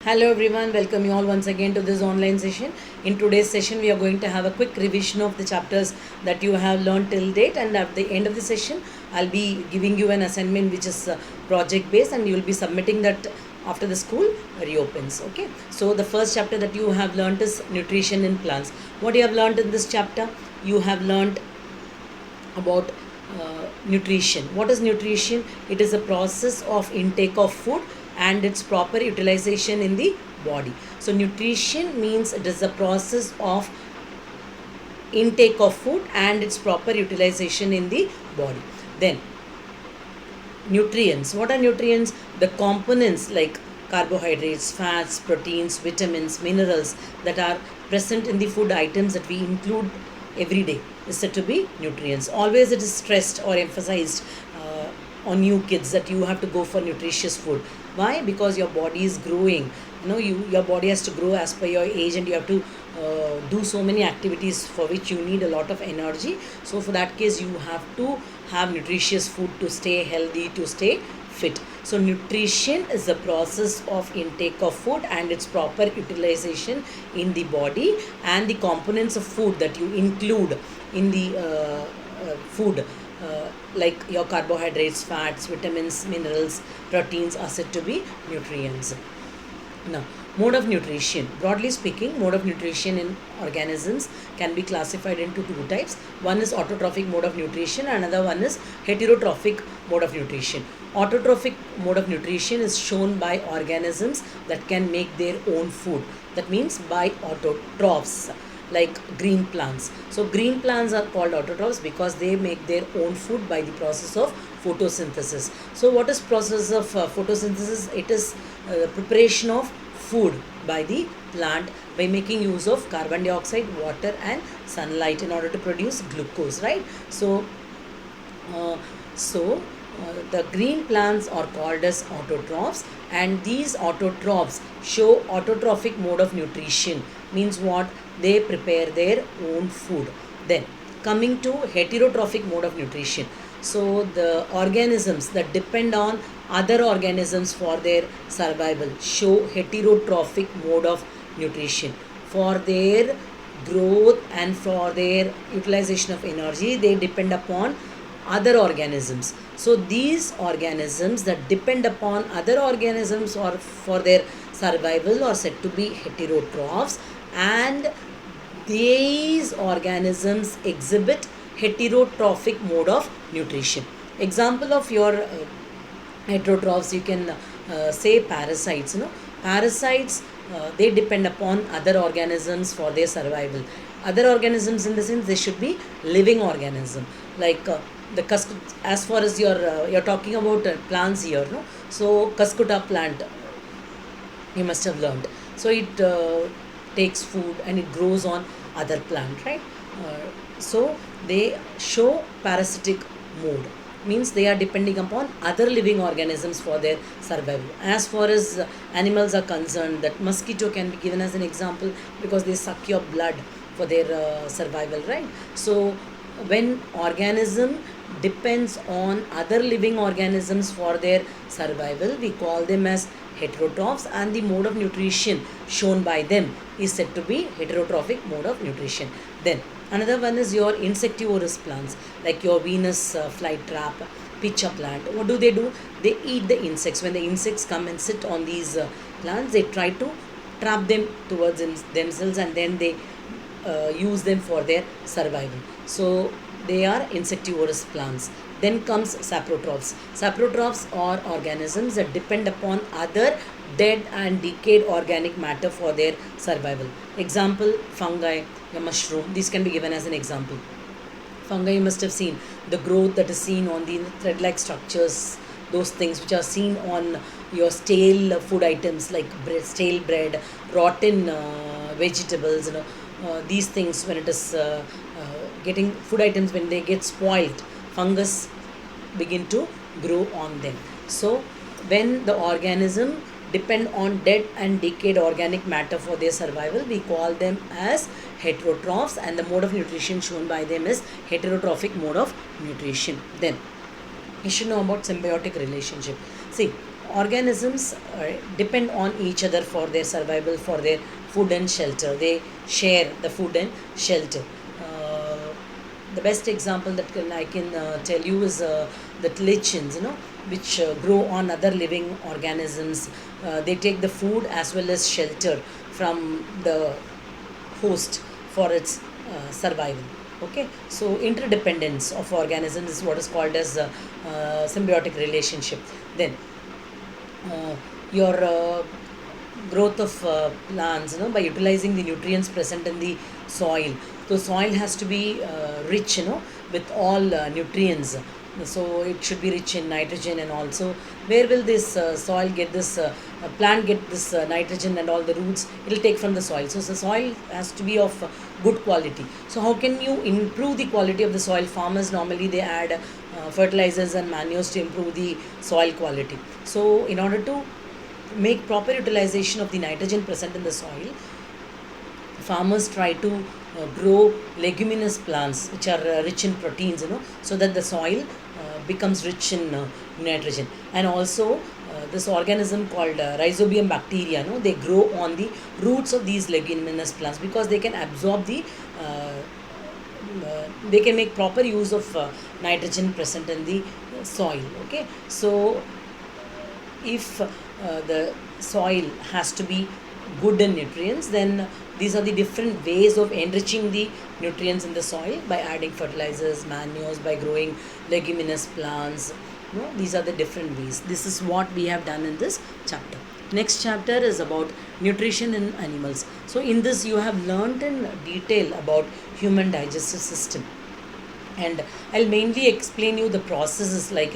Hello everyone, welcome you all once again to this online session. In today's session, we are going to have a quick revision of the chapters that you have learned till date, and at the end of the session, I'll be giving you an assignment which is project based, and you will be submitting that after the school reopens. Okay, so the first chapter that you have learned is nutrition in plants. What you have learned in this chapter? You have learned about nutrition. What is nutrition? It is a process of intake of food and its proper utilization in the body. So nutrition means it is a process of intake of food and its proper utilization in the body. Then nutrients. What are nutrients? The components like carbohydrates, fats, proteins, vitamins, minerals that are present in the food items that we include every day is said to be nutrients. Always it is stressed or emphasized on you kids that you have to go for nutritious food. Why? Because your body is growing. Your body has to grow as per your age, and you have to do so many activities for which you need a lot of energy. So for that case, you have to have nutritious food to stay healthy, to stay fit. So nutrition is the process of intake of food and its proper utilization in the body, and the components of food that you include in the food, like your carbohydrates, fats, vitamins, minerals, proteins are said to be nutrients. Now, mode of nutrition. Broadly speaking, mode of nutrition in organisms can be classified into two types. One is autotrophic mode of nutrition, another one is heterotrophic mode of nutrition. Autotrophic mode of nutrition is shown by organisms that can make their own food. That means by autotrophs, like green plants. So green plants are called autotrophs because they make their own food by the process of photosynthesis. So what is process of photosynthesis? It is preparation of food by the plant by making use of carbon dioxide, water and sunlight in order to produce glucose, right? The green plants are called as autotrophs, and these autotrophs show autotrophic mode of nutrition. Means what? They prepare their own food. Then coming to heterotrophic mode of nutrition. So the organisms that depend on other organisms for their survival show heterotrophic mode of nutrition. For their growth and for their utilization of energy, they depend upon other organisms. So these organisms that depend upon other organisms or for their survival are said to be heterotrophs, and these organisms exhibit heterotrophic mode of nutrition. Example of your heterotrophs, you can say parasites. Parasites, they depend upon other organisms for their survival. Other organisms in the sense they should be living organism, like the as far as you're talking about plants here, no? So Cuscuta plant, you must have learned. So it takes food and it grows on other plant, right? So they show parasitic mode, means they are depending upon other living organisms for their survival. As far as animals are concerned, that mosquito can be given as an example because they suck your blood for their survival, right? So when organism depends on other living organisms for their survival, we call them as heterotrophs, and the mode of nutrition shown by them is said to be heterotrophic mode of nutrition. Then another one is your insectivorous plants, like your Venus flytrap, pitcher plant. What do? They eat the insects. When the insects come and sit on these plants, they try to trap them towards themselves, and then they use them for their survival. So they are insectivorous plants. Then comes saprotrophs. Saprotrophs are organisms that depend upon other dead and decayed organic matter for their survival. Example, fungi, a mushroom. These can be given as an example. Fungi, you must have seen the growth that is seen on the thread-like structures, those things which are seen on your stale food items like bread, stale bread, rotten vegetables. These things, when it is getting food items, when they get spoiled, fungus begin to grow on them. So when the organism depend on dead and decayed organic matter for their survival, we call them as heterotrophs, and the mode of nutrition shown by them is heterotrophic mode of nutrition. Then you should know about symbiotic relationship. See, organisms depend on each other for their survival, for their food and shelter. They share the food and shelter. Uh, the best example that I can tell you is that lichens, which grow on other living organisms. They take the food as well as shelter from the host for its survival. Okay, so interdependence of organisms is what is called as symbiotic relationship. Then your growth of plants, by utilizing the nutrients present in the soil. So soil has to be rich, with all nutrients. So it should be rich in nitrogen, and also where will this soil get this plant get this nitrogen and all the roots? It'll take from the soil. So the soil has to be of good quality. So how can you improve the quality of the soil? Farmers normally they add fertilizers and manures to improve the soil quality. So in order to make proper utilization of the nitrogen present in the soil, farmers try to grow leguminous plants which are rich in proteins, so that the soil becomes rich in nitrogen. And also this organism called rhizobium bacteria, they grow on the roots of these leguminous plants, because they can absorb the they can make proper use of nitrogen present in the soil. Okay, so if the soil has to be good in nutrients, then these are the different ways of enriching the nutrients in the soil by adding fertilizers, manures, by growing leguminous plants. These are the different ways. This is what we have done in this chapter. Next chapter is about nutrition in animals. So in this you have learnt in detail about human digestive system, and I'll mainly explain you the processes like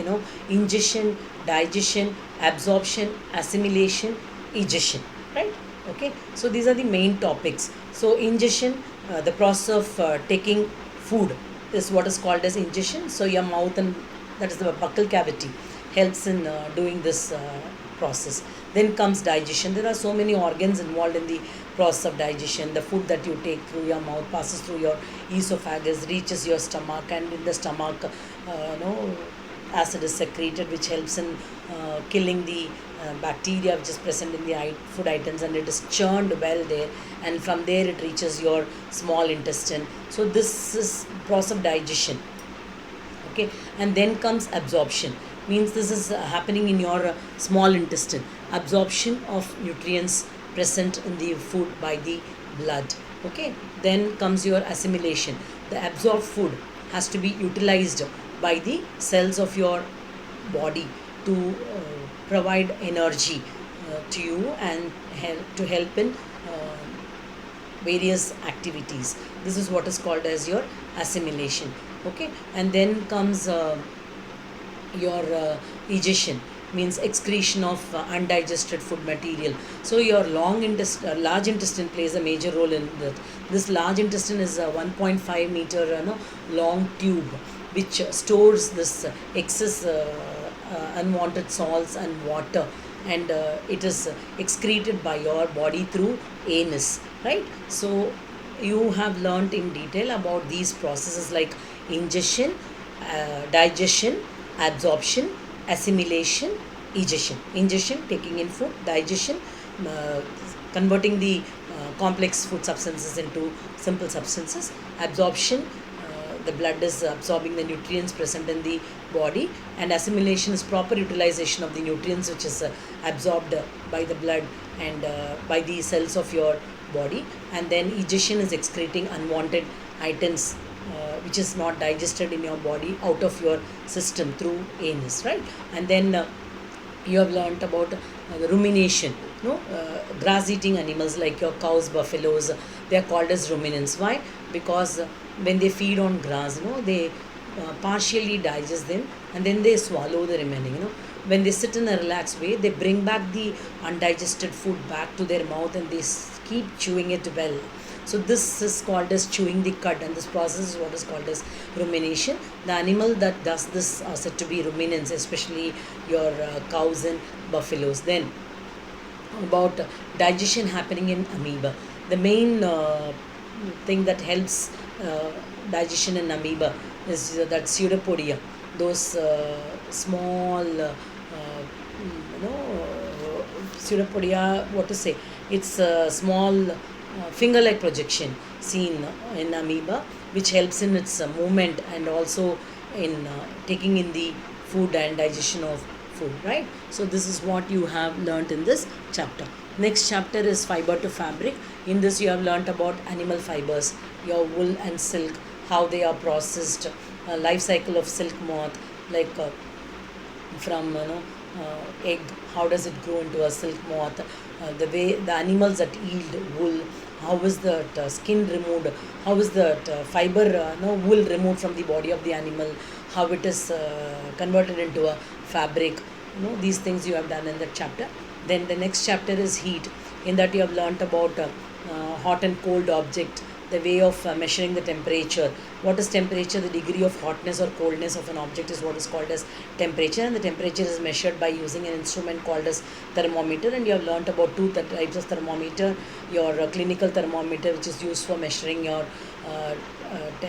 ingestion, digestion, absorption, assimilation, egestion, right? Okay, so these are the main topics. So ingestion, the process of taking food is what is called as ingestion. So your mouth, and that is the buccal cavity, helps in doing this process. Then comes digestion. There are so many organs involved in the process of digestion. The food that you take through your mouth passes through your esophagus, reaches your stomach, and in the stomach, acid is secreted, which helps in killing the bacteria which is present in the food items, and it is churned well there, and from there it reaches your small intestine. So this is process of digestion. Okay, and then comes absorption, means this is happening in your small intestine. Absorption of nutrients present in the food by the blood. Okay, then comes your assimilation. The absorbed food has to be utilized by the cells of your body to provide energy to you, and to help in various activities. This is what is called as your assimilation. Okay, and then comes your egestion, means excretion of undigested food material. So your large intestine plays a major role in that. This large intestine is a 1.5 meter long tube which stores this excess unwanted salts and water, and it is excreted by your body through anus, right? So you have learnt in detail about these processes like ingestion, digestion, absorption, assimilation, egestion. Ingestion, taking in food; digestion, converting the complex food substances into simple substances; absorption, the blood is absorbing the nutrients present in the body; and assimilation is proper utilization of the nutrients which is absorbed by the blood and by the cells of your body. And then egestion is excreting unwanted items which is not digested in your body out of your system through anus, right? And then you have learnt about the rumination. Grass eating animals like your cows, buffaloes, they are called as ruminants. Why? Because when they feed on grass, they partially digest them, and then they swallow the remaining. When they sit in a relaxed way, they bring back the undigested food back to their mouth, and they keep chewing it well. So this is called as chewing the cud, and this process is what is called as rumination. The animal that does this are said to be ruminants, especially your cows and buffaloes. Then about digestion happening in amoeba. The main thing that helps digestion in amoeba is that pseudopodia, those small pseudopodia, what to say, it's a small finger-like projection seen in amoeba, which helps in its movement and also in taking in the food and digestion of food, right? So this is what you have learnt in this chapter. Next chapter is fiber to fabric. In this you have learnt about animal fibers, your wool and silk, how they are processed, life cycle of silk moth, like from egg, how does it grow into a silk moth, the way the animals that yield wool, how is that skin removed, how is that fiber no wool removed from the body of the animal, how it is converted into a fabric. These things you have done in that chapter. Then the next chapter is heat. In that you have learnt about hot and cold object, the way of measuring the temperature. What is temperature? The degree of hotness or coldness of an object is what is called as temperature, and the temperature is measured by using an instrument called as thermometer. And you have learnt about two types of thermometer: your clinical thermometer, which is used for measuring your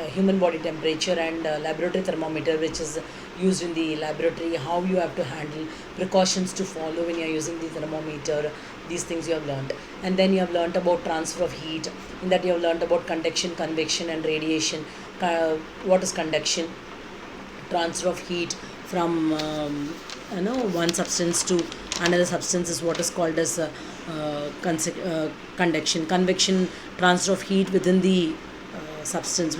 human body temperature, and laboratory thermometer, which is used in the laboratory, how you have to handle, precautions to follow when you are using the thermometer. These things you have learnt. And then you have learnt about transfer of heat. In that you have learnt about conduction, convection and radiation. What is conduction? Transfer of heat from one substance to another substance is what is called as conduction. Convection, transfer of heat within the substance,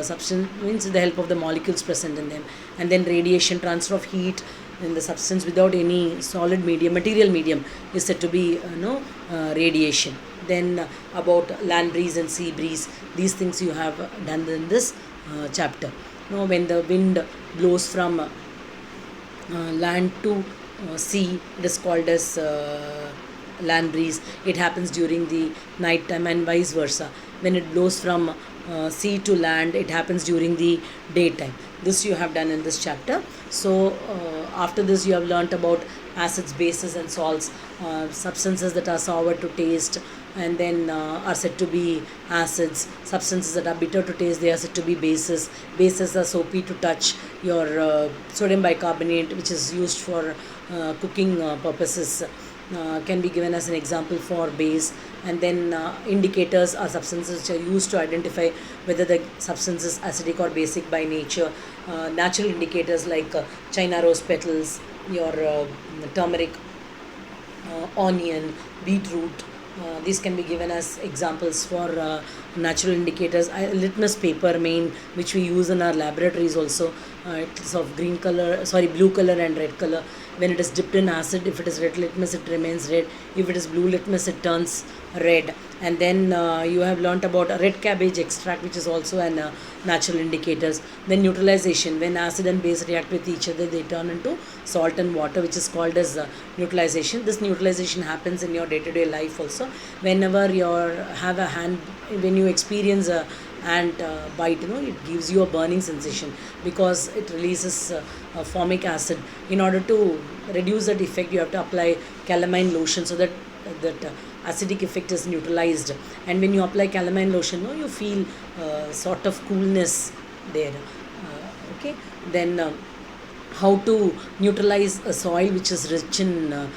substance means the help of the molecules present in them. And then radiation, transfer of heat in the substance without any solid medium, material medium, is said to be radiation. Then about land breeze and sea breeze, these things you have done in this chapter. When the wind blows from land to sea, it is called as land breeze. It happens during the night time, and vice versa. When it blows from sea to land, it happens during the daytime. This you have done in this chapter. So after this you have learnt about acids, bases and salts, substances that are sour to taste and then are said to be acids. Substances that are bitter to taste, they are said to be bases. Bases are soapy to touch. Your sodium bicarbonate, which is used for cooking purposes, can be given as an example for base. And then indicators are substances which are used to identify whether the substance is acidic or basic by nature. Natural indicators like China rose petals, your turmeric, onion, beetroot. These can be given as examples for natural indicators. Litmus paper main, which we use in our laboratories also. It's of blue color and red color. When it is dipped in acid, if it is red litmus, it remains red. If it is blue litmus, it turns red. And then you have learnt about a red cabbage extract, which is also an natural indicators. Then neutralization, when acid and base react with each other, they turn into salt and water, which is called as neutralization. This neutralization happens in your day-to-day life also. Whenever when you experience a ant bite, it gives you a burning sensation because it releases formic acid. In order to reduce that effect, you have to apply calamine lotion so that acidic effect is neutralized. And when you apply calamine lotion, you feel sort of coolness there. Okay. Then how to neutralize a soil which is rich in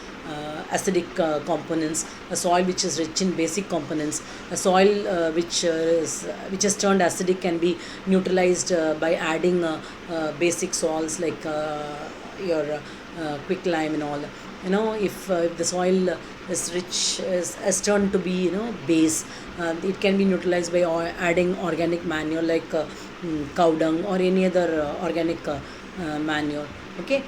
acidic components, a soil which is rich in basic components. A soil which has turned acidic can be neutralized by adding basic salts like your quicklime and all. If the soil is rich, has turned to be base, it can be neutralized by adding organic manure like cow dung or any other organic manure. Okay.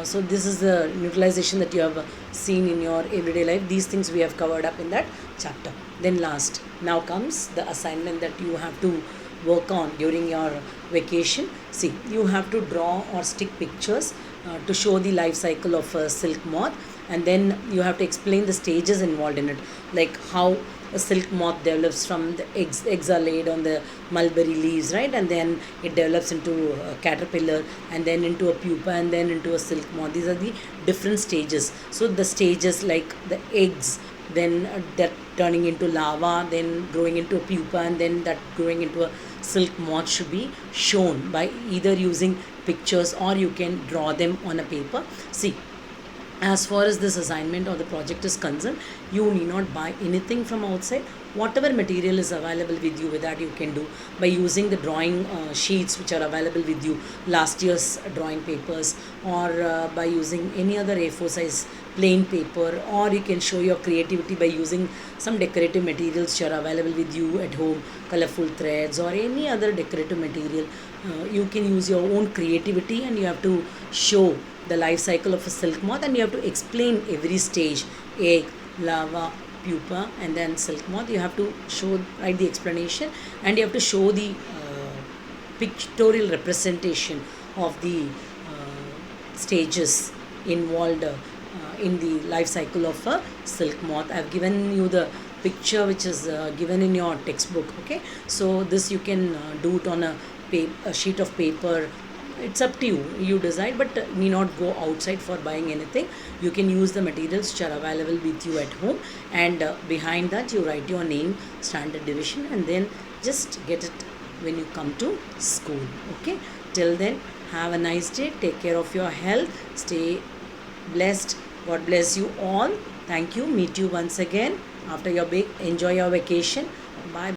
So this is the neutralization that you have seen in your everyday life. These things we have covered up in that chapter. Then now comes the assignment that you have to work on during your vacation. See, you have to draw or stick pictures to show the life cycle of a silk moth, and then you have to explain the stages involved in it, like how a silk moth develops from the eggs are laid on the mulberry leaves, right? And then it develops into a caterpillar, and then into a pupa, and then into a silk moth. These are the different stages. So the stages like the eggs, then that turning into larva, then growing into a pupa, and then that growing into a silk moth should be shown by either using pictures or you can draw them on a paper. See, As far as this assignment or the project is concerned, you need not buy anything from outside. Whatever material is available with you, with that you can do by using the drawing sheets which are available with you, last year's drawing papers, or by using any other A4 size plain paper, or you can show your creativity by using some decorative materials which are available with you at home, colorful threads or any other decorative material. You can use your own creativity, and you have to show the life cycle of a silk moth, and you have to explain every stage: egg, larva, pupa, and then silk moth. You have to show, write the explanation, and you have to show the pictorial representation of the stages involved in the life cycle of a silk moth. I've given you the picture which is given in your textbook. Okay, so this you can do it on a sheet of paper. It's up to you, you decide, but need not go outside for buying anything. You can use the materials which are available with you at home, and behind that you write your name, standard deviation, and then just get it when you come to school. Okay, till then, have a nice day, take care of your health, stay blessed. God bless you all. Thank you. Meet you once again after your big, enjoy your vacation.